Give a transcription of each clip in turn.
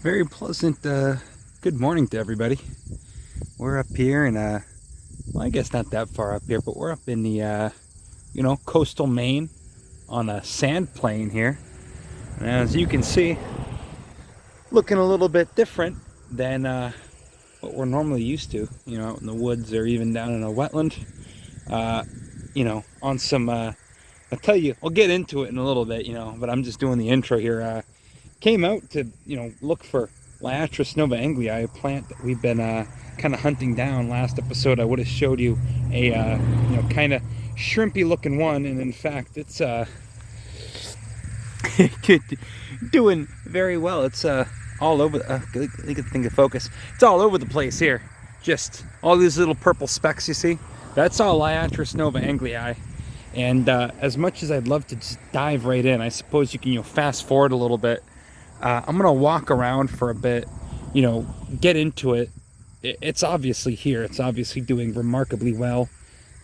Very pleasant good morning to everybody. We're up here in well, I guess not that far up here, but we're up in the coastal Maine on a sand plain here. And as you can see, looking a little bit different than what we're normally used to, out in the woods or even down in a wetland. On some I'll tell you, I'll get into it in a little bit, but I'm just doing the intro here. Came out to look for Liatris novae-angliae, a plant that we've been kind of hunting down. Last episode I would have showed you a kind of shrimpy looking one, and in fact it's doing very well. It's all over. I think of focus. It's all over the place here. Just all these little purple specks you see. That's all Liatris novae-angliae. And as much as I'd love to just dive right in, I suppose you can fast forward a little bit. I'm gonna walk around for a bit, get into it. It's obviously here. It's obviously doing remarkably well.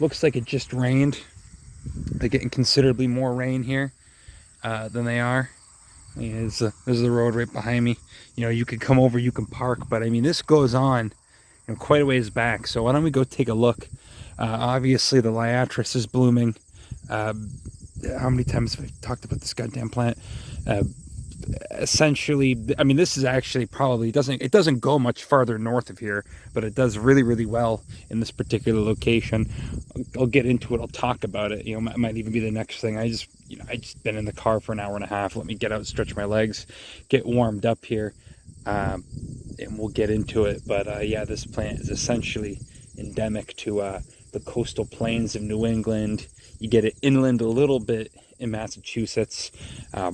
Looks like it just rained. They're getting considerably more rain here than they are. There's the road right behind me. You could come over, you can park, but I mean, this goes on quite a ways back. So why don't we go take a look? Obviously, the Liatris is blooming. How many times have I talked about this goddamn plant? Essentially, I mean, this is actually probably it doesn't go much farther north of here, but it does really, really well in this particular location. I'll get into it. I'll talk about it. It might even be the next thing. I just been in the car for an hour and a half. Let me get out, stretch my legs, get warmed up here, and we'll get into it. But yeah, this plant is essentially endemic to the coastal plains of New England. You get it inland a little bit in Massachusetts.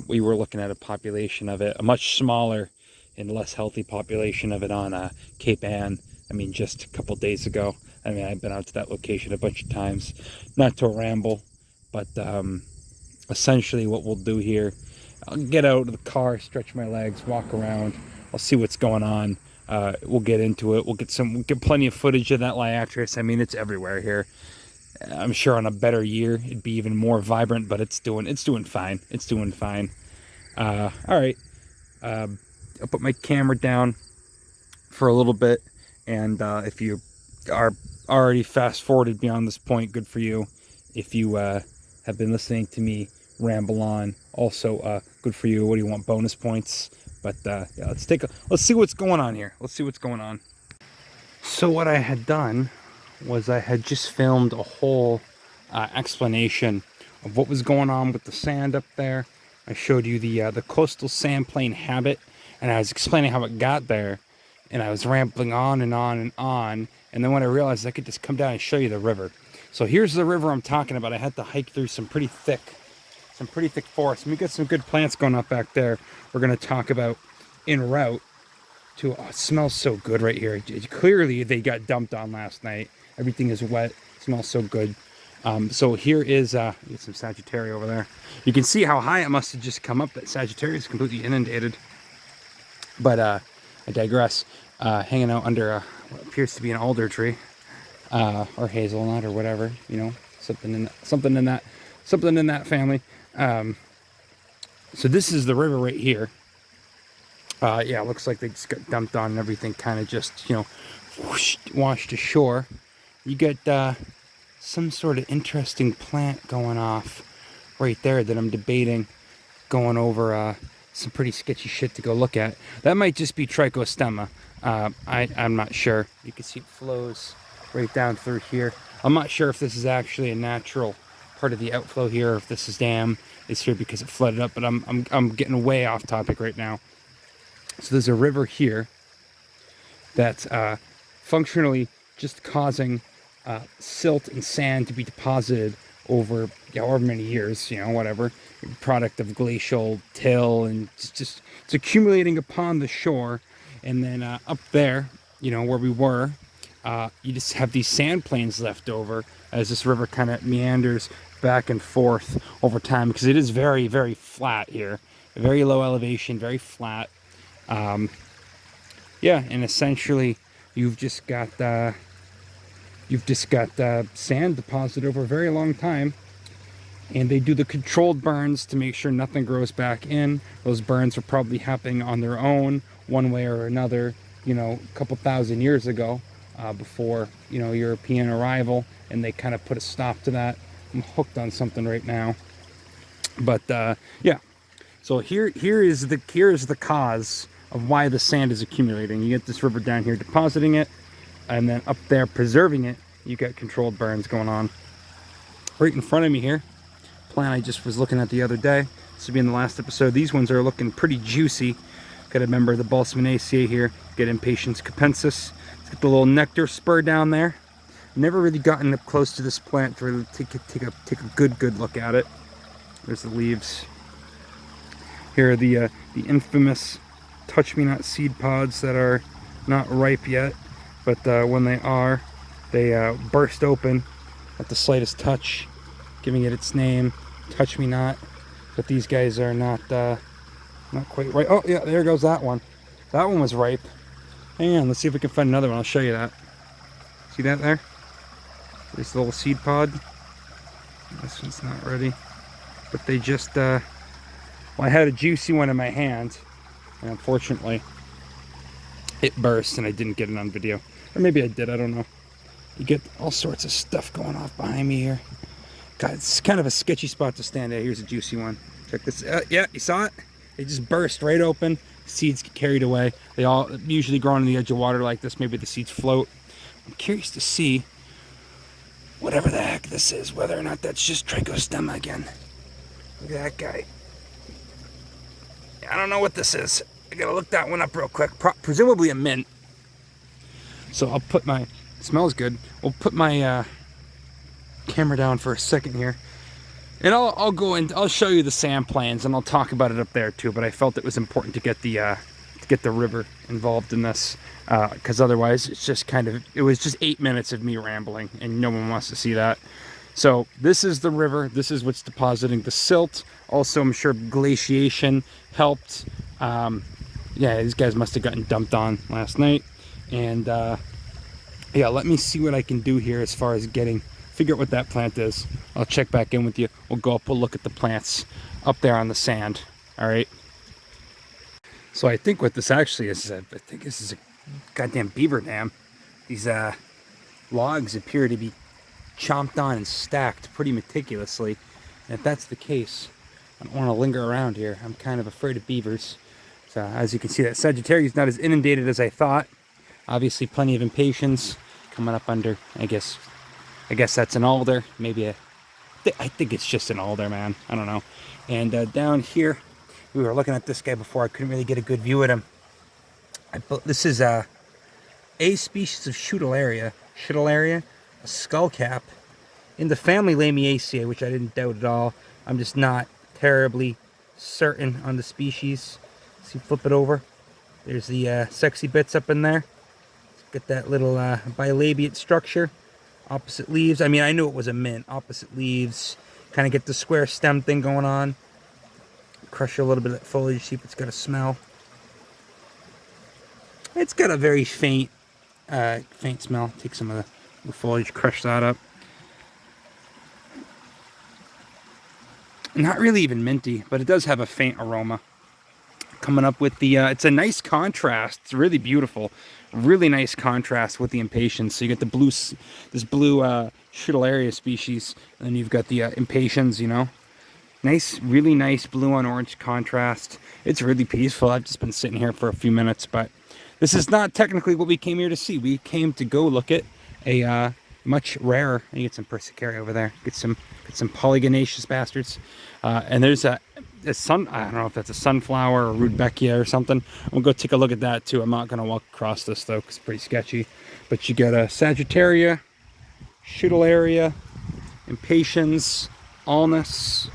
We were looking at a population of it, a much smaller and less healthy population of it on Cape Ann. I mean, just a couple days ago. I mean, I've been out to that location a bunch of times. Not to ramble, but essentially what we'll do here, I'll get out of the car, stretch my legs, walk around. I'll see what's going on. We'll get into it. We'll get plenty of footage of that Liatris. I mean, it's everywhere here. I'm sure on a better year it'd be even more vibrant, but it's doing fine. It's doing fine. All right. I'll put my camera down for a little bit, and if you are already fast forwarded beyond this point, good for you. If you have been listening to me ramble on, also good for you. What do you want? Bonus points? But yeah, let's see what's going on here. Let's see what's going on. So what I had done was I had just filmed a whole explanation of what was going on with the sand up there. I showed you the coastal sand plain habit, and I was explaining how it got there, and I was rambling on and on and on, and then when I realized I could just come down and show you the river. So here's the river I'm talking about. I had to hike through some pretty thick forest. We got some good plants going up back there. We're going to talk about en route to, it smells so good right here. Clearly they got dumped on last night. Everything is wet. It smells so good. So here is get some Sagittaria over there. You can see how high it must have just come up. That Sagittaria is completely inundated. But I digress. Hanging out under what appears to be an alder tree, or hazelnut, or whatever. Something in that family. So this is the river right here. Yeah, it looks like they just got dumped on and everything kind of just, whoosh, washed ashore. You get some sort of interesting plant going off right there that I'm debating going over some pretty sketchy shit to go look at. That might just be trichostemma. I'm not sure. You can see it flows right down through here. I'm not sure if this is actually a natural part of the outflow here, or if this dam is here because it flooded up, but I'm getting way off topic right now. So there's a river here that's functionally just causing silt and sand to be deposited over however many years, whatever, product of glacial till, and it's accumulating upon the shore. And then up there, where we were, you just have these sand plains left over as this river kind of meanders back and forth over time, because it is very, very flat here, very low elevation, very flat. Yeah, and essentially you've just got sand deposited over a very long time, And they do the controlled burns to make sure nothing grows back in. Those burns are probably happening on their own, one way or another, you know, a couple thousand years ago, before, you know, European arrival, and they kind of put a stop to that. I'm hooked on something right now. But yeah, so here is the cause of why the sand is accumulating. You get this river down here depositing it, and then up there preserving it, you get controlled burns going on. Right in front of me here, plant I just was looking at the other day. This will be in the last episode. These ones are looking pretty juicy. Got a member of the Balsamiaceae here. Get Impatiens capensis. It's got the little nectar spur down there. Never really gotten up close to this plant to really take a good look at it. There's the leaves. Here are the infamous touch-me-not seed pods that are not ripe yet, but when they are, they burst open at the slightest touch, giving it its name, touch-me-not. But these guys are not quite ripe. Oh yeah, there goes that one. That one was ripe. Hang on, let's see if we can find another one. I'll show you that. See that there? There's the little seed pod. This one's not ready. But they just, well, I had a juicy one in my hand, and unfortunately, it burst and I didn't get it on video. Or maybe I did, I don't know. You get all sorts of stuff going off behind me here. God, it's kind of a sketchy spot to stand at. Here's a juicy one. Check this. Yeah, you saw it? It just burst right open. Seeds get carried away. They all usually grow on the edge of water like this. Maybe the seeds float. I'm curious to see whatever the heck this is, whether or not that's just trichostemma again. Look at that guy. I don't know what this is. I gotta look that one up real quick. Presumably a mint. So I'll put my, it smells good. We'll put my camera down for a second here. And I'll go and I'll show you the sand plans, and I'll talk about it up there too, but I felt it was important to get the river involved in this, because otherwise it's just it was just 8 minutes of me rambling, and no one wants to see that. So this is the river. This is what's depositing the silt. Also, I'm sure glaciation helped. Yeah, these guys must have gotten dumped on last night. And yeah, let me see what I can do here as far as figure out what that plant is. I'll check back in with you. We'll go up, we'll look at the plants up there on the sand. All right. So I think what this actually is, I think this is a goddamn beaver dam. These logs appear to be chomped on and stacked pretty meticulously. And if that's the case, I don't want to linger around here. I'm kind of afraid of beavers. So as you can see, that Sagittaria is not as inundated as I thought. Obviously plenty of Impatiens coming up under, I guess that's an alder. Maybe I think it's just an alder, man. I don't know. And down here, we were looking at this guy before. I couldn't really get a good view at him. This is a species of Scutellaria, a skullcap, in the family Lamiaceae, which I didn't doubt at all. I'm just not terribly certain on the species. See, flip it over. There's the sexy bits up in there. Get that little bilabiate structure. Opposite leaves. I mean, I knew it was a mint. Opposite leaves. Kind of get the square stem thing going on. Crush a little bit of that foliage, see if it's got a smell. It's got a very faint smell. Take some of the foliage, crush that up. Not really even minty, but it does have a faint aroma. Coming up with the, it's a nice contrast. It's really beautiful. Really nice contrast with the Impatiens. So you get the blue, this blue Scutellaria species, and then you've got the Impatiens, you know. Nice, really nice blue on orange contrast. It's really peaceful. I've just been sitting here for a few minutes, but this is not technically what we came here to see. We came to go look at a much rarer. You get some Persicaria over there. Get some polygonaceous bastards. And there's a sun. I don't know if that's a sunflower or Rudbeckia or something. We'll go take a look at that too. I'm not going to walk across this though, because it's pretty sketchy. But you got a Sagittaria, Scutellaria, Impatiens, Alnus,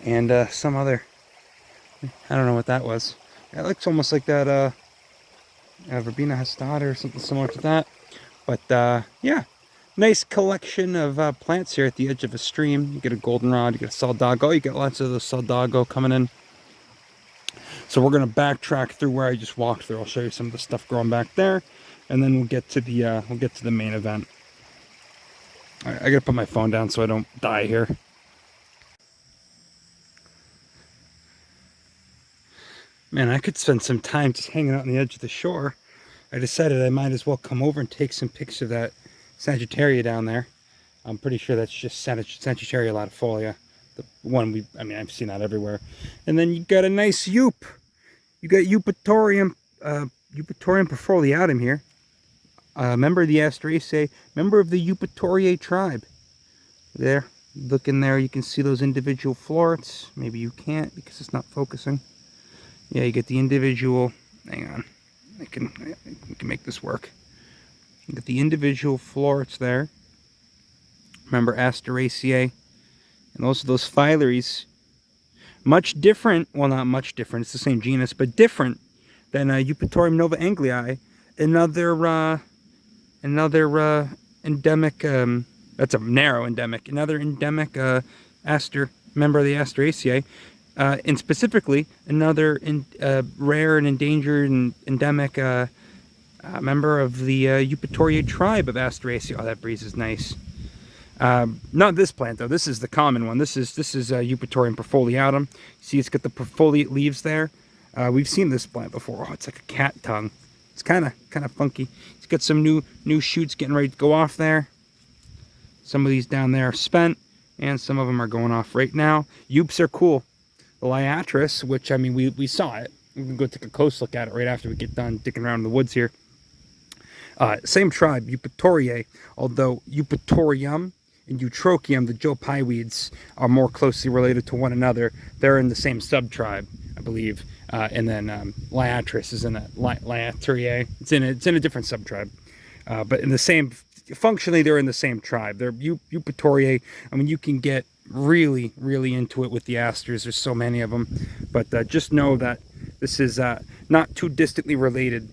and some other. I don't know what that was. It looks almost like that Verbena hastata or something similar to that. But yeah, nice collection of plants here at the edge of a stream. You get a goldenrod, you get a soldago, you get lots of the soldago coming in. So we're gonna backtrack through where I just walked through. I'll show you some of the stuff growing back there, and then we'll get to the main event. I gotta put my phone down so I don't die here. Man, I could spend some time just hanging out on the edge of the shore. I decided I might as well come over and take some pics of that Sagittaria down there. I'm pretty sure that's just Sagittaria latifolia. The one I've seen that everywhere. And then you got a nice Eup. You got Eupatorium, Eupatorium perfoliatum here. Member of the Asteraceae, member of the Eupatoriae tribe. There, look in there, you can see those individual florets. Maybe you can't because it's not focusing. Yeah, you get the individual, hang on, we can make this work. You get the individual florets there. Remember Asteraceae, and also those phylaries. Much different, well not much different, it's the same genus, but different than Eupatorium novae-angliae. Another endemic, that's a narrow endemic, another endemic aster, member of the Asteraceae. And specifically, another rare and endangered and endemic member of the Eupatoriae tribe of Asteraceae. Oh, that breeze is nice. Not this plant though. This is the common one. This is Eupatorium perfoliatum. See, it's got the perfoliate leaves there. We've seen this plant before. Oh, it's like a cat tongue. It's kind of funky. It's got some new shoots getting ready to go off there. Some of these down there are spent, and some of them are going off right now. Eups are cool. The Liatris, which I mean we saw it. We can go take a close look at it right after we get done digging around in the woods here. Same tribe, Eupatoriae, although Eupatorium and Eutrochium, the Joepieweeds, are more closely related to one another. They're in the same subtribe, I believe. And then Liatris is in a Liaturiae. It's in a different subtribe, but in the same. Functionally, they're in the same tribe. They're Eupatoriae. I mean, you can get really into it with the asters. There's so many of them, but just know that this is not too distantly related.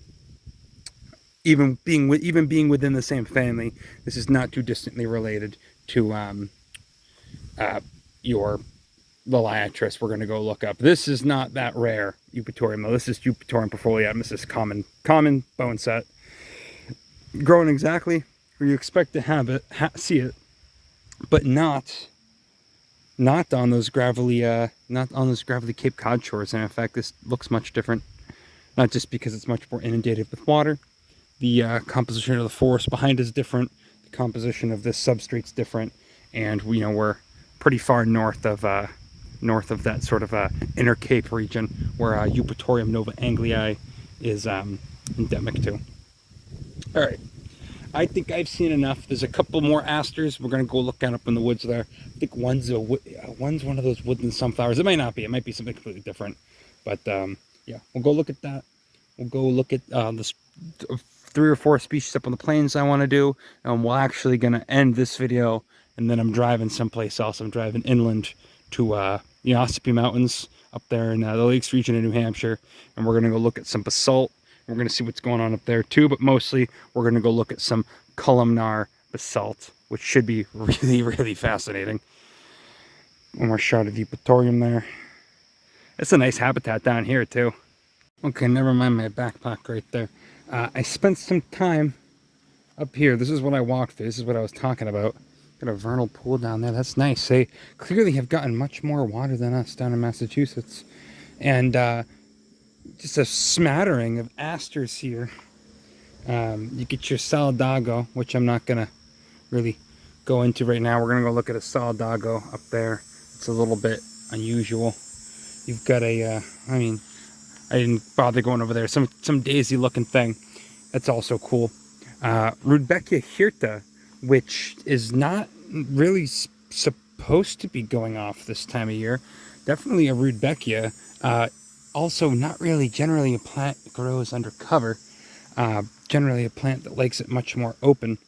Even being within the same family, this is not too distantly related to the Liatris we're going to go look up. This is not that rare Eupatorium, though. This is Eupatorium perfoliatum. This is common boneset, growing exactly where you expect to see it, but not on those gravelly Cape Cod shores. And in fact, this looks much different, not just because it's much more inundated with water. The composition of the forest behind is different. The composition of this substrate's different, and we're pretty far north of that sort of inner Cape region where Eupatorium novae-angliae is endemic to. All right, I think I've seen enough. There's a couple more asters. We're gonna go look at up in the woods there. I think one's one of those woodland sunflowers. It might not be. It might be something completely different. But yeah, we'll go look at that. We'll go look at this 3 or 4 species up on the plains I want to do, and we're actually gonna end this video, and then I'm driving someplace else. I'm driving inland to the Ossipee Mountains up there in the Lakes region of New Hampshire, and we're gonna go look at some basalt. We're gonna see what's going on up there too, but mostly we're gonna go look at some columnar basalt, which should be really fascinating. One more shot of Eupatorium there. It's a nice habitat down here too. Okay, never mind my backpack right there. I spent some time up here. This is what I walked through. This is what I was talking about. Got a vernal pool down there. That's nice. They clearly have gotten much more water than us down in Massachusetts. And just a smattering of asters here. You get your solidago, which I'm not going to really go into right now. We're going to go look at a solidago up there. It's a little bit unusual. You've got a, I didn't bother going over there. Some daisy looking thing. That's also cool. Rudbeckia hirta, which is not really supposed to be going off this time of year. Definitely a Rudbeckia. Also not really generally a plant that grows under cover. Generally a plant that likes it much more open.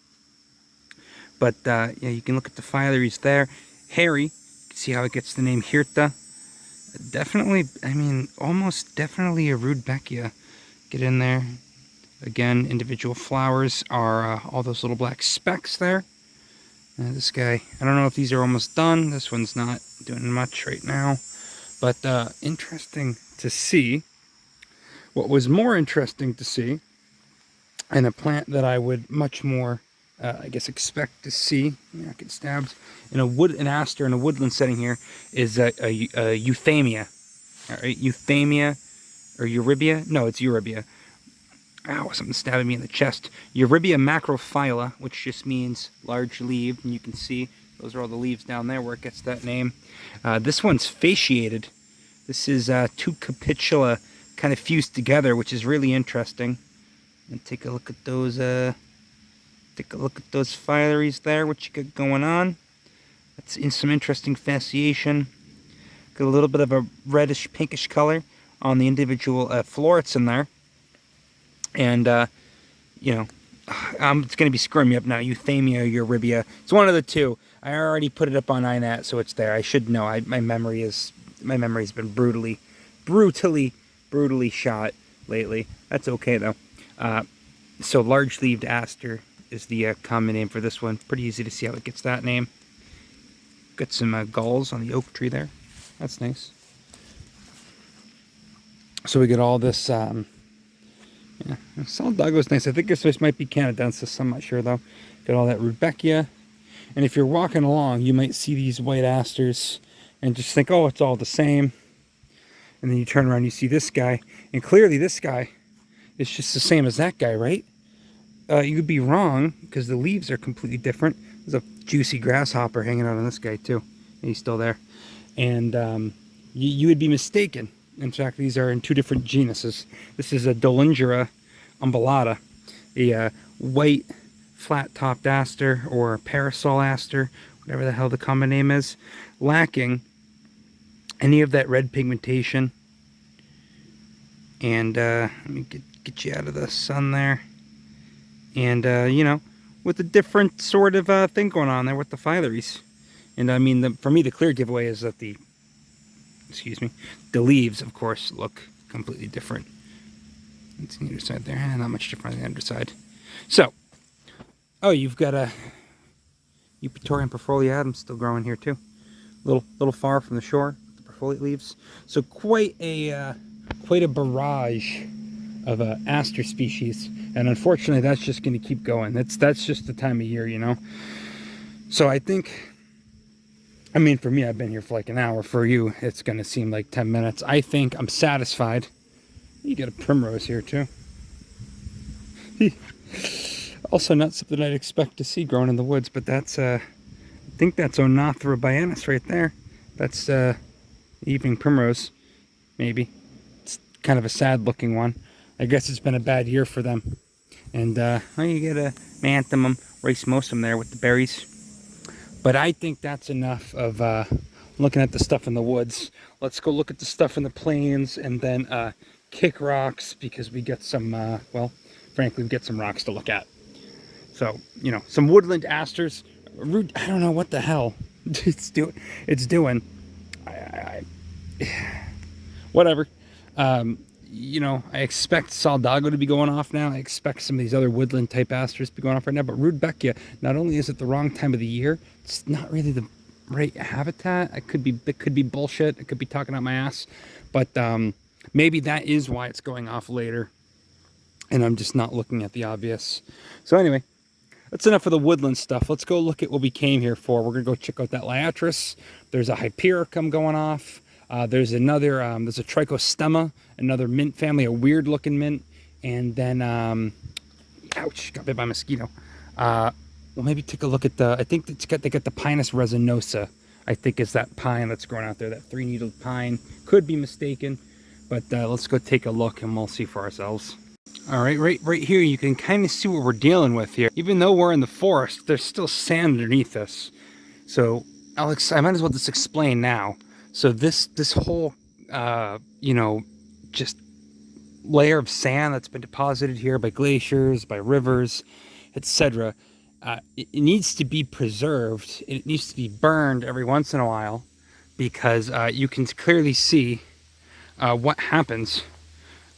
But yeah, you can look at the phylaries there. Hairy. You can see how it gets the name hirta. Definitely, almost definitely a Rudbeckia. Get in there. Again, individual flowers are all those little black specks there. This guy, I don't know if these are almost done. This one's not doing much right now. But interesting to see. What was more interesting to see, and a plant that I would much more I guess expect to see. Yeah, get stabbed in an aster in a woodland setting here is a Euthymia. All right, Euthymia or Eurybia? No, it's Eurybia. Ow, something stabbing me in the chest. Eurybia macrophylla, which just means large leaved, and you can see those are all the leaves down there where it gets that name. This one's fasciated. This is two capitula kind of fused together, which is really interesting. And take a look at those. Take a look at those phyllaries there. What you got going on? That's in some interesting fasciation. Got a little bit of a reddish pinkish color on the individual florets in there. And, you know, it's going to be screwing me up now. Euthymia or Eurybia. It's one of the two. I already put it up on iNat, so it's there. I should know. My memory's been brutally shot lately. That's okay, though. So large-leaved aster is the common name for this one. Pretty easy to see how it gets that name. Got some galls on the oak tree there. That's nice. So we get all this... yeah, solid dogwood's nice. I think this might be canadensis. I'm not sure though. Got all that rudbeckia, and if you're walking along, you might see these white asters and just think, "Oh, it's all the same." And then you turn around, you see this guy, and clearly this guy is just the same as that guy, right? You could be wrong because the leaves are completely different. There's a juicy grasshopper hanging out on this guy too, and he's still there. And you would be mistaken. In fact, these are in two different genuses. This is a Dolingera umbellata, a white flat-topped aster or parasol aster, whatever the hell the common name is, lacking any of that red pigmentation. And let me get you out of the sun there. And, you know, with a different sort of thing going on there with the phyllaries. And I mean, for me, the clear giveaway is that the leaves, of course, look completely different. It's on the underside there. Not much different on the underside. So, oh, you've got a Eupatorium perfoliatum still growing here too. Little far from the shore, the perfoliate leaves. So quite a barrage of aster species, and unfortunately, that's just going to keep going. That's just the time of year, you know. So I think. I mean, for me, I've been here for like an hour. For you, it's going to seem like 10 minutes. I think I'm satisfied. You got a primrose here, too. Also not something I'd expect to see growing in the woods, but that's, I think that's Onothera biennis right there. That's evening primrose, maybe. It's kind of a sad-looking one. I guess it's been a bad year for them. And, well, you get a Manthemum racemosum there with the berries. But I think that's enough of looking at the stuff in the woods. Let's go look at the stuff in the plains and then kick rocks because we get some, well, frankly, we get some rocks to look at. So, you know, some woodland asters. I don't know what the hell it's doing. Whatever. You know, I expect Saldago to be going off now. I expect some of these other woodland type asters to be going off right now. But Rudbeckia, not only is it the wrong time of the year, it's not really the right habitat. It could be bullshit. It could be talking out my ass. But maybe that is why it's going off later. And I'm just not looking at the obvious. So anyway, that's enough of the woodland stuff. Let's go look at what we came here for. We're going to go check out that Liatris. There's a Hypericum going off. There's another, there's a Trichostemma, another mint family, a weird looking mint. And then, ouch, got bit by a mosquito. Well, maybe take a look at the, I think they got the Pinus resinosa, I think is that pine that's growing out there, that three-needled pine. Could be mistaken, but let's go take a look and we'll see for ourselves. All right, right here, you can kind of see what we're dealing with here. Even though we're in the forest, there's still sand underneath us. So, Alex, I might as well just explain now. So this whole, you know, just layer of sand that's been deposited here by glaciers, by rivers, etc., it needs to be preserved. It needs to be burned every once in a while because you can clearly see what happens.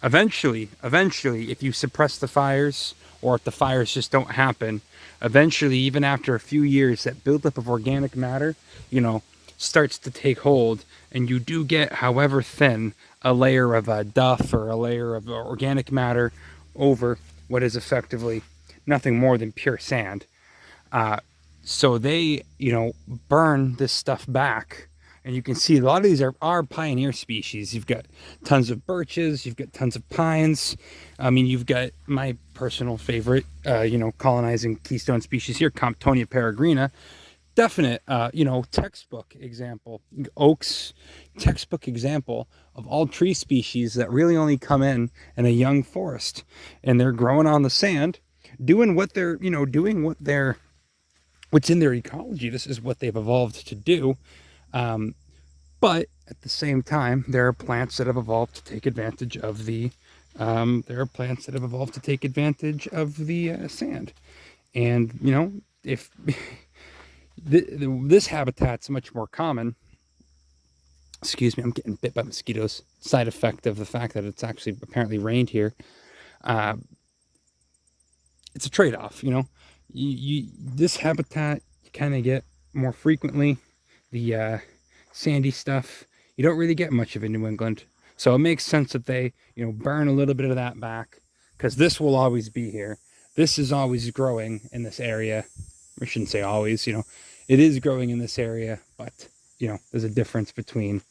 Eventually, if you suppress the fires or if the fires just don't happen, eventually, even after a few years, that buildup of organic matter, you know, starts to take hold, and you do get, however thin, a layer of duff or a layer of organic matter over what is effectively nothing more than pure sand. So they, burn this stuff back. And you can see a lot of these are pioneer species. You've got tons of birches, you've got tons of pines. I mean, you've got my personal favorite, colonizing keystone species here, Comptonia peregrina. Definite, textbook example. Oaks, textbook example of all tree species that really only come in a young forest. And they're growing on the sand, doing what they're, what's in their ecology. This is what they've evolved to do. But at the same time, there are plants that have evolved to take advantage of the sand. And if this habitat's much more common. Excuse me, I'm getting bit by mosquitoes. Side effect of the fact that it's actually apparently rained here. It's a trade-off, this habitat you kind of get more frequently. The sandy stuff you don't really get much of in New England, so it makes sense that they burn a little bit of that back, because this will always be here. This is always growing in this area. I shouldn't say always, it is growing in this area, but there's a difference between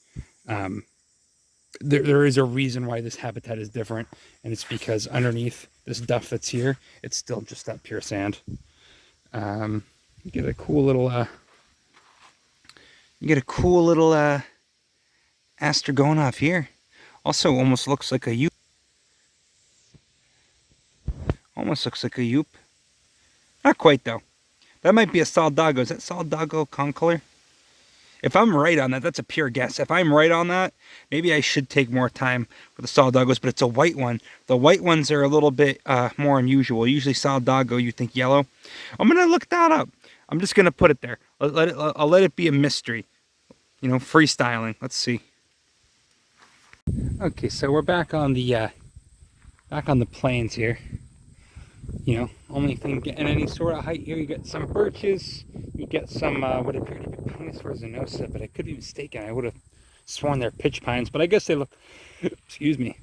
there is a reason why this habitat is different, and it's because underneath this duff that's here, it's still just that pure sand. You get a cool little aster going off here. Also almost looks like a Eup. Not quite though. That might be a Solidago. Is that Solidago concolor? If I'm right on that, that's a pure guess. If I'm right on that, maybe I should take more time with the Solidagos, but it's a white one. The white ones are a little bit more unusual. Usually Solidago, you think yellow. I'm going to look that up. I'm just going to put it there. I'll let it be a mystery. Freestyling. Let's see. Okay, so we're back on the plains here. Only thing getting any sort of height here. You get some birches, you get some what appear to be Pinus resinosa, but I could be mistaken. I would have sworn they're pitch pines, but I guess they look, excuse me,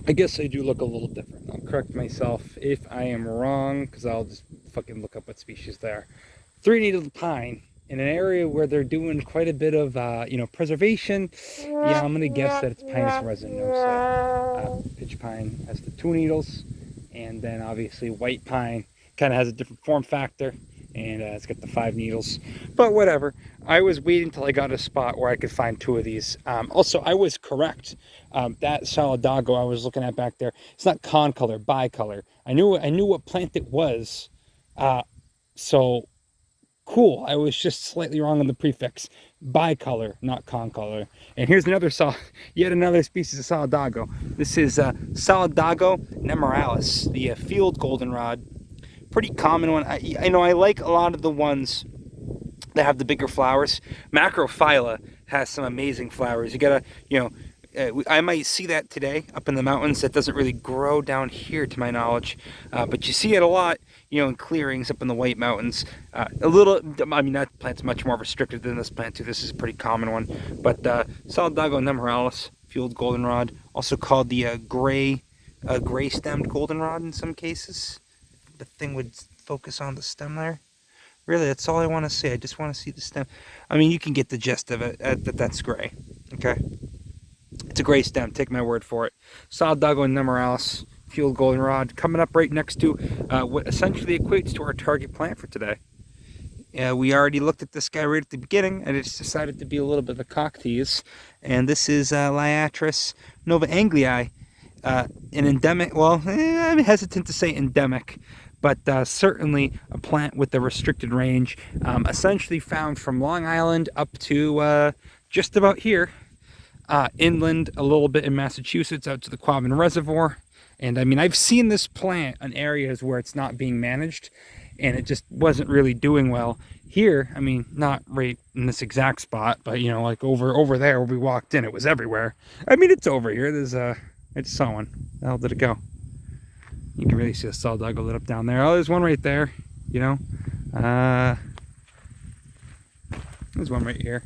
I guess they do look a little different. I'll correct myself if I am wrong, because I'll just fucking look up what species they are. Three-needled pine in an area where they're doing quite a bit of preservation. Yeah, I'm gonna guess that it's Pinus resinosa. Pitch pine has the 2 needles. And then obviously white pine kind of has a different form factor, and it's got the 5 needles. But whatever. I was waiting till I got a spot where I could find 2 of these. Also, I was correct. That Solidago I was looking at back there, it's not concolor, bicolor. I knew what plant it was. So cool. I was just slightly wrong on the prefix. Bicolor, not concolor. And here's yet another species of Solidago. This is Solidago nemoralis, the field goldenrod. Pretty common one. I like a lot of the ones that have the bigger flowers. Macrophylla has some amazing flowers. You gotta, I might see that today up in the mountains. That doesn't really grow down here to my knowledge, but you see it a lot, in clearings up in the White Mountains. That plant's much more restricted than this plant too. This is a pretty common one. But Solidago nemoralis, field goldenrod, also called the gray-stemmed goldenrod in some cases. The thing would focus on the stem there. Really, that's all I want to see. I just want to see the stem. You can get the gist of it. That's gray. Okay. It's a gray stem, take my word for it. Solidago nemoralis, field goldenrod, coming up right next to what essentially equates to our target plant for today. We already looked at this guy right at the beginning, and it's decided to be a little bit of a cock tease. And this is Liatris novae-angliae, an endemic, I'm hesitant to say endemic, but certainly a plant with a restricted range, essentially found from Long Island up to just about here. Inland a little bit in Massachusetts out to the Quabbin Reservoir. And I've seen this plant in areas where it's not being managed and it just wasn't really doing well. Here, not right in this exact spot, but like over there where we walked in, it was everywhere. It's over here. I just saw one. Where the hell did it go? You can really see a Solidago lit up down there. Oh, there's one right there, there's one right here.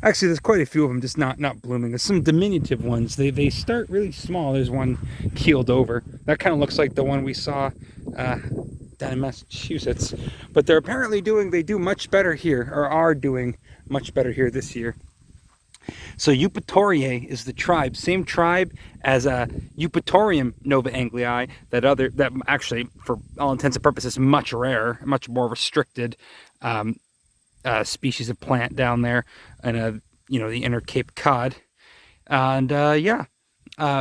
Actually, there's quite a few of them, just not blooming. There's some diminutive ones. They start really small. There's one keeled over. That kind of looks like the one we saw down in Massachusetts, but they're apparently they do much better here, or are doing much better here this year. So Eupatorium is the tribe, same tribe as Eupatorium novae-angliae, that actually, for all intents and purposes, much rarer, much more restricted species of plant down there, and the inner Cape Cod, and yeah.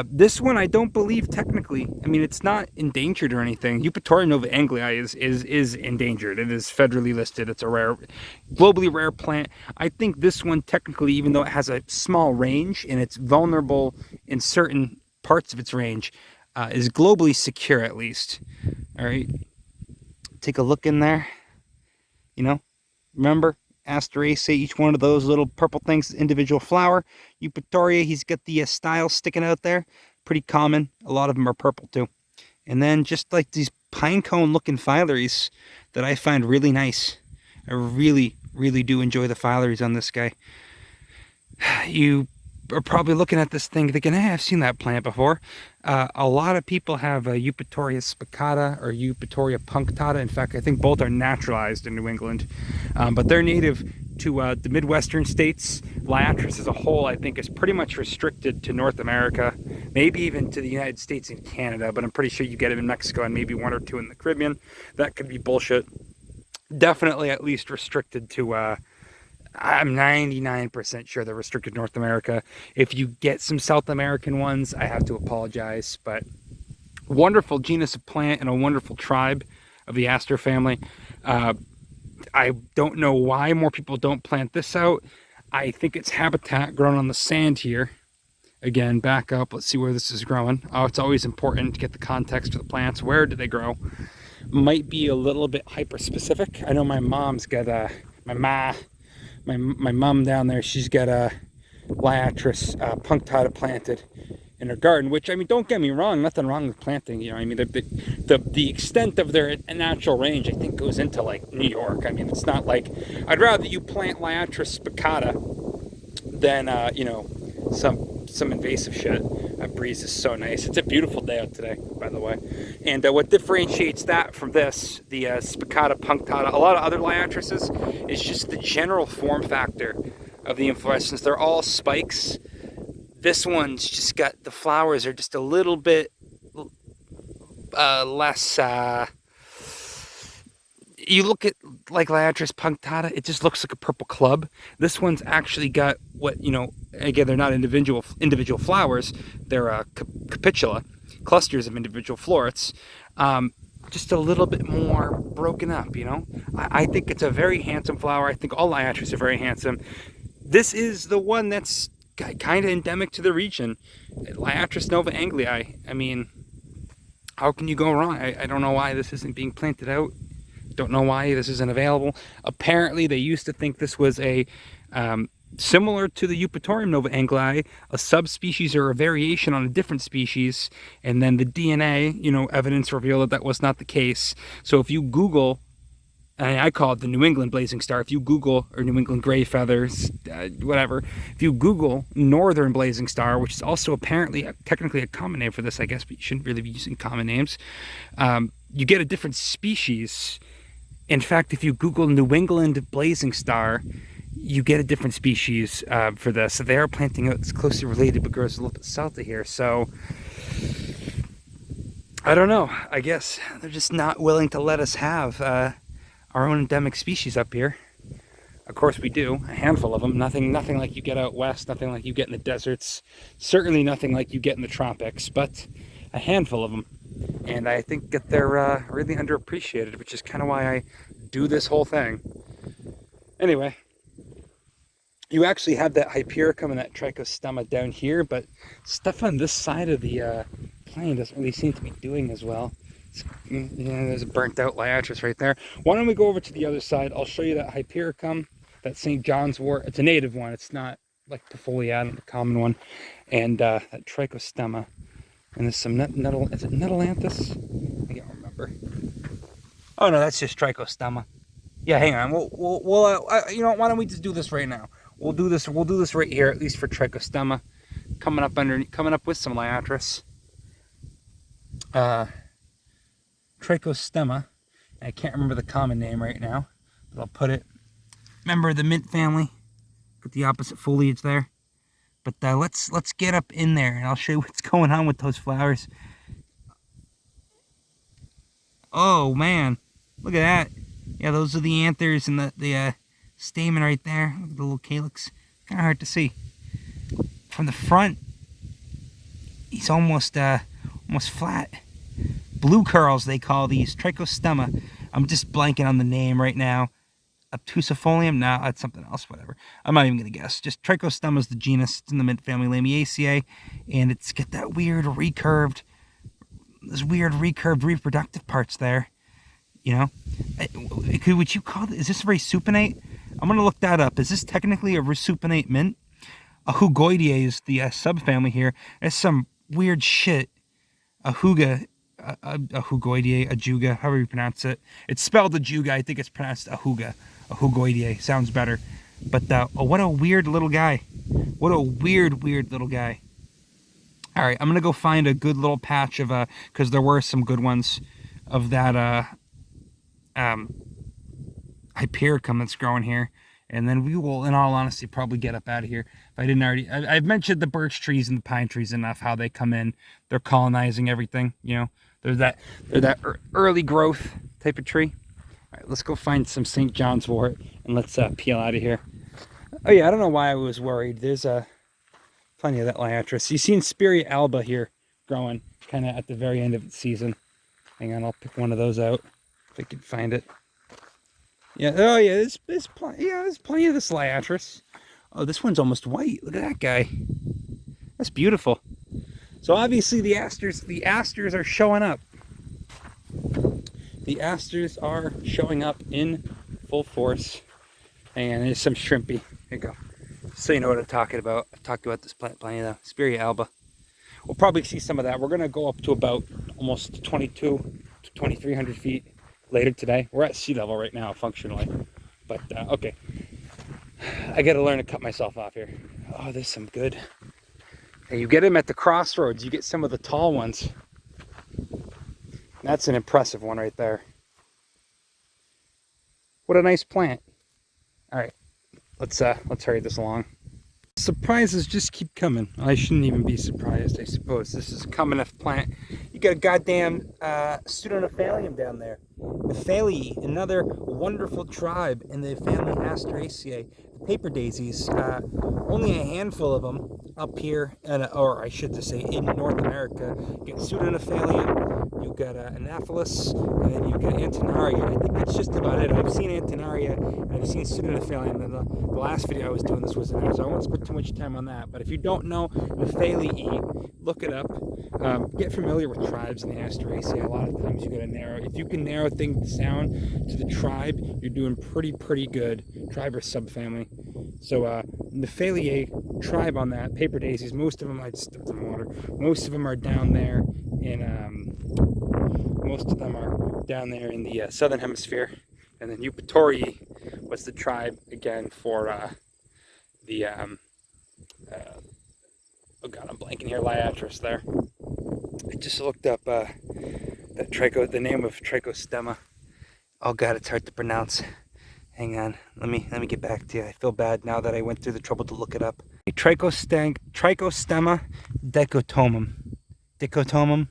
This one I don't believe technically. I mean, it's not endangered or anything. Eupatorium novae-angliae is endangered. It is federally listed. It's a globally rare plant. I think this one technically, even though it has a small range and it's vulnerable in certain parts of its range, is globally secure at least. All right, take a look in there. Remember, Asteraceae, each one of those little purple things, individual flower. Eupatorium, he's got the style sticking out there. Pretty common. A lot of them are purple too. And then just like these pine cone looking phyllories that I find really nice. I really, really do enjoy the phyllories on this guy. You are probably looking at this thing thinking, hey, I've seen that plant before. A lot of people have Eupatoria spicata or Eupatoria punctata. In fact, I think both are naturalized in New England, but they're native to the Midwestern states. Liatris as a whole, I think, is pretty much restricted to North America, maybe even to the United States and Canada, but I'm pretty sure you get it in Mexico and maybe one or two in the Caribbean. That could be bullshit. Definitely at least restricted to I'm 99% sure they're restricted to North America. If you get some South American ones, I have to apologize, but wonderful genus of plant and a wonderful tribe of the aster family. I don't know why more people don't plant this out. I think it's habitat grown on the sand here. Again, back up, let's see where this is growing. Oh, it's always important to get the context of the plants. Where do they grow? Might be a little bit hyper specific. I know my mom's got my mom down there, she's got a Liatris punctata planted in her garden, which, I mean, don't get me wrong, nothing wrong with planting, I mean, the extent of their natural range, I think, goes into, like, New York. I mean, it's not like, I'd rather you plant Liatris spicata than, some invasive shit. That breeze is so nice. It's a beautiful day out today, by the way. And what differentiates that from this, the spicata punctata, a lot of other Liatrises, is just the general form factor of the inflorescence. They're all spikes. This one's just got, the flowers are just a little bit less, you look at like Liatris punctata, it just looks like a purple club. This one's actually got what, again, they're not individual flowers, they're capitula, clusters of individual florets, just a little bit more broken up, I think it's a very handsome flower. I think all Liatris are very handsome. This is the one that's kind of endemic to the region, Liatris novae-angliae. I mean, how can you go wrong? I don't know why this isn't being planted out. Don't know why this isn't available. Apparently, they used to think this was a similar to the Eupatorium novae-angliae, a subspecies or a variation on a different species, and then the DNA, evidence revealed that was not the case. So if you Google, and I call it the New England blazing star, if you Google, or New England gray feathers, whatever, if you Google northern blazing star, which is also apparently technically a common name for this, I guess, but you shouldn't really be using common names, you get a different species. In fact, if you Google New England blazing star, you get a different species for this. So they are planting out, it's closely related, but grows a little bit south of here. So I don't know. I guess they're just not willing to let us have our own endemic species up here. Of course we do, a handful of them. Nothing like you get out west, nothing like you get in the deserts, certainly nothing like you get in the tropics, but a handful of them. And I think that they're really underappreciated, which is kind of why I do this whole thing. Anyway, you actually have that Hypericum and that Trichostemma down here, but stuff on this side of the plane doesn't really seem to be doing as well. There's a burnt out Liatris right there. Why don't we go over to the other side? I'll show you that Hypericum, that St. John's wort. It's a native one. It's not like perfoliatum, the common one. And that Trichostemma. And there's some is it Nettalanthus? I can't remember. Oh no, that's just Trichostemma. Yeah, hang on. We'll why don't we just do this right now? We'll do this right here, at least for Trichostemma. Coming up with some Liatris. Trichostemma I can't remember the common name right now, but I'll put it. Member of the mint family, with the opposite foliage there. But let's get up in there, and I'll show you what's going on with those flowers. Oh man, look at that! Yeah, those are the anthers and the stamen right there. Look at the little calyx. Kind of hard to see from the front. He's almost flat. Blue curls, they call these. Trichostema. I'm just blanking on the name right now. Obtusifolium? No, that's something else, whatever. I'm not even going to guess. Just Trichostema is the genus. It's in the mint family Lamiaceae. And it's got that weird recurved reproductive parts there. You know? Would you call it, is this resupinate? I'm going to look that up. Is this technically a resupinate mint? Ahugoideae is the subfamily here. There's some weird shit. Ahugoideae, ajuga, however you pronounce it. It's spelled ajuga. I think it's pronounced ahugoideae. Sounds better. But what a weird little guy. What a weird little guy. All right, I'm going to go find a good little patch of, because there were some good ones of that Hypericum that's growing here. And then we will, in all honesty, probably get up out of here. If I didn't already, I've mentioned the birch trees and the pine trees enough, how they come in. They're colonizing everything, you know. They're that early growth type of tree. All right, let's go find some St. John's wort and let's peel out of here. Oh yeah, I don't know why I was worried. There's plenty of that Liatris. You've seen Spirea alba here growing kind of at the very end of its season. Hang on, I'll pick one of those out if I can find it. Yeah, oh yeah, there's plenty of this Liatris. Oh, this one's almost white. Look at that guy. That's beautiful. So obviously the asters are showing up. The asters are showing up in full force. And there's some shrimpy. Here you go. So you know what I'm talking about. I've talked about this plant plenty though. Spirea alba. We'll probably see some of that. We're gonna go up to about almost 22 to 2,300 feet later today. We're at sea level right now, functionally. But okay. I gotta learn to cut myself off here. Oh, there's some good. Hey, you get them at the crossroads. You get some of the tall ones. That's an impressive one right there. What a nice plant. All right, let's hurry this along. Surprises just keep coming. I shouldn't even be surprised, I suppose. This is a common enough plant. You got a goddamn Scutellaria down there. Nephalii, another wonderful tribe in the family Asteraceae. The paper daisies, only a handful of them up here, or I should just say in North America. You got Pseudonephalium, you've got Anaphyllus, and then you've got Antenaria. I think that's just about it. I've seen Antenaria, and I've seen Pseudonephalium, and the last video I was doing this was in there, so I won't spend too much time on that. But if you don't know Nephalii, look it up. Get familiar with tribes in the Asteraceae. A lot of times you gotta narrow. If you can narrow things down to the tribe, you're doing pretty good. Tribe or subfamily. So Nephalii tribe on that. Paper daisies. Most of them, I just stepped in the water. Most of them are down there in the southern hemisphere. And then Eupatorium was the tribe again for oh god, I'm blanking here. Liatris there. I just looked up the name of Trichostema. Oh god, it's hard to pronounce. Hang on, let me get back to you. I feel bad now that I went through the trouble to look it up. Trichostema dichotomum.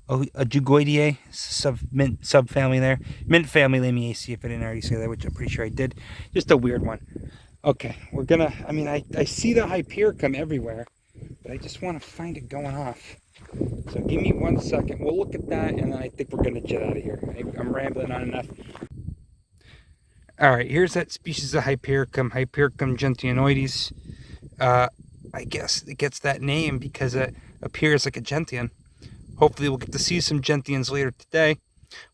Ajugoideae, subfamily there. Mint family Lamiaceae, if I didn't already say that, which I'm pretty sure I did. Just a weird one. Okay, we're gonna, I see the Hypericum everywhere, but I just want to find it going off. So give me 1 second. We'll look at that, and then I think we're gonna jet out of here. I'm rambling on enough. All right, here's that species of Hypericum, Hypericum gentianoides. I guess it gets that name because it appears like a gentian. Hopefully we'll get to see some gentians later today,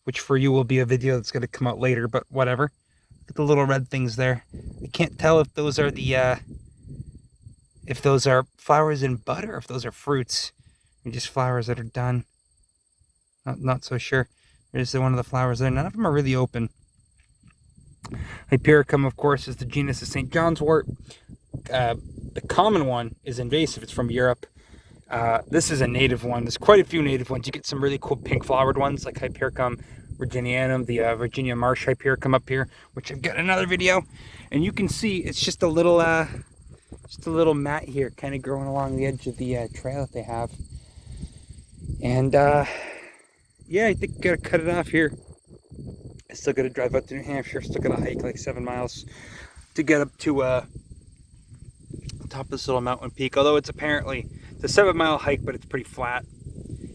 which for you will be a video that's going to come out later, but whatever. Look at the little red things there. I can't tell if those are if those are flowers in bud or if those are fruits. Or just flowers that are done. Not so sure. There's one of the flowers there. None of them are really open. Hypericum, of course, is the genus of St. John's wort. The common one is invasive. It's from Europe. This is a native one. There's quite a few native ones. You get some really cool pink flowered ones like Hypericum virginianum, the Virginia Marsh Hypericum up here, which I've got another video. And you can see it's just a little mat here, kind of growing along the edge of the trail that they have. And yeah, I think I gotta cut it off here. I still gotta drive up to New Hampshire. Still gotta hike like 7 miles to get up to top of this little mountain peak. Although it's a 7-mile hike, but it's pretty flat.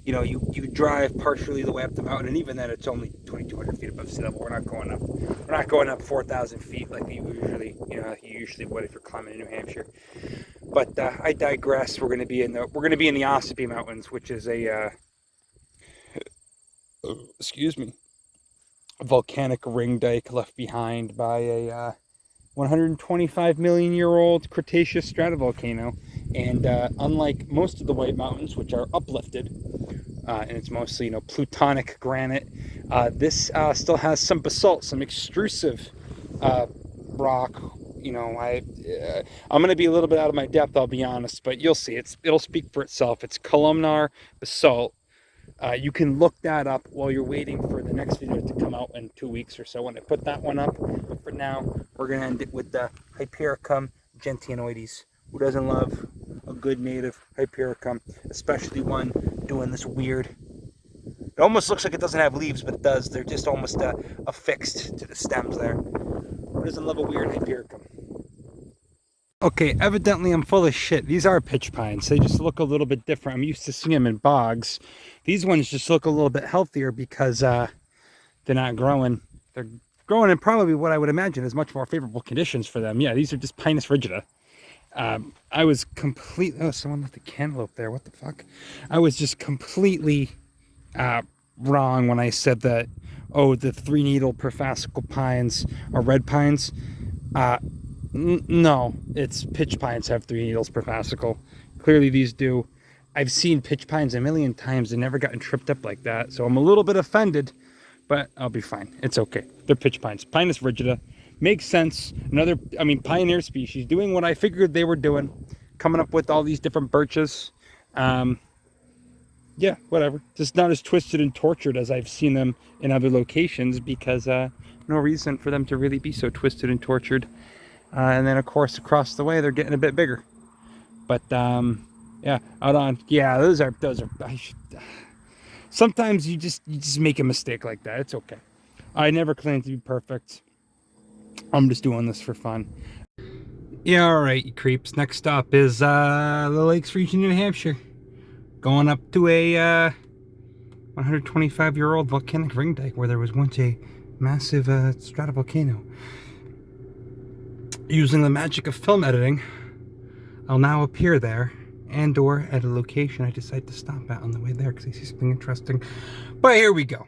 You know, you drive partially the way up the mountain, and even then it's only 2,200 feet above sea level. We're not going up 4,000 feet like you usually would if you're climbing in New Hampshire. But I digress. We're gonna be in the Ossipee Mountains, which is a excuse me, a volcanic ring dike left behind by a 125 million year old Cretaceous stratovolcano. And unlike most of the White Mountains, which are uplifted, and it's mostly, plutonic granite, this still has some basalt, some extrusive rock. I'm going to be a little bit out of my depth, I'll be honest, but you'll see. It'll speak for itself. It's columnar basalt. You can look that up while you're waiting for the next video to come out in 2 weeks or so when I put that one up. But for now, we're going to end it with the Hypericum gentianoides. Who doesn't love a good native Hypericum, especially one doing this weird... It almost looks like it doesn't have leaves, but it does. They're just almost affixed to the stems there. Who doesn't love a weird Hypericum? Okay, evidently I'm full of shit. These are pitch pines. They just look a little bit different. I'm used to seeing them in bogs. These ones just look a little bit healthier because they're not growing. They're growing in probably what I would imagine is much more favorable conditions for them. Yeah, these are just Pinus rigida. I was completely... Oh, someone left a cantaloupe there. What the fuck? I was just completely wrong when I said that, the 3-needle perfascicle pines are red pines. No, it's pitch pines have 3 needles per fascicle. Clearly these do. I've seen pitch pines a million times and never gotten tripped up like that. So I'm a little bit offended, but I'll be fine. It's okay. They're pitch pines. Pinus rigida. Makes sense. Pioneer species doing what I figured they were doing. Coming up with all these different birches. Yeah, whatever. Just not as twisted and tortured as I've seen them in other locations because no reason for them to really be so twisted and tortured. And then, of course, across the way, they're getting a bit bigger. But, yeah, those are, sometimes you just make a mistake like that. It's okay. I never claim to be perfect. I'm just doing this for fun. Yeah, all right, you creeps. Next stop is the Lakes region, New Hampshire. Going up to a 125-year-old volcanic ring dike where there was once a massive stratovolcano. Using the magic of film editing, I'll now appear there and/or at a location I decide to stop at on the way there because I see something interesting. But here we go.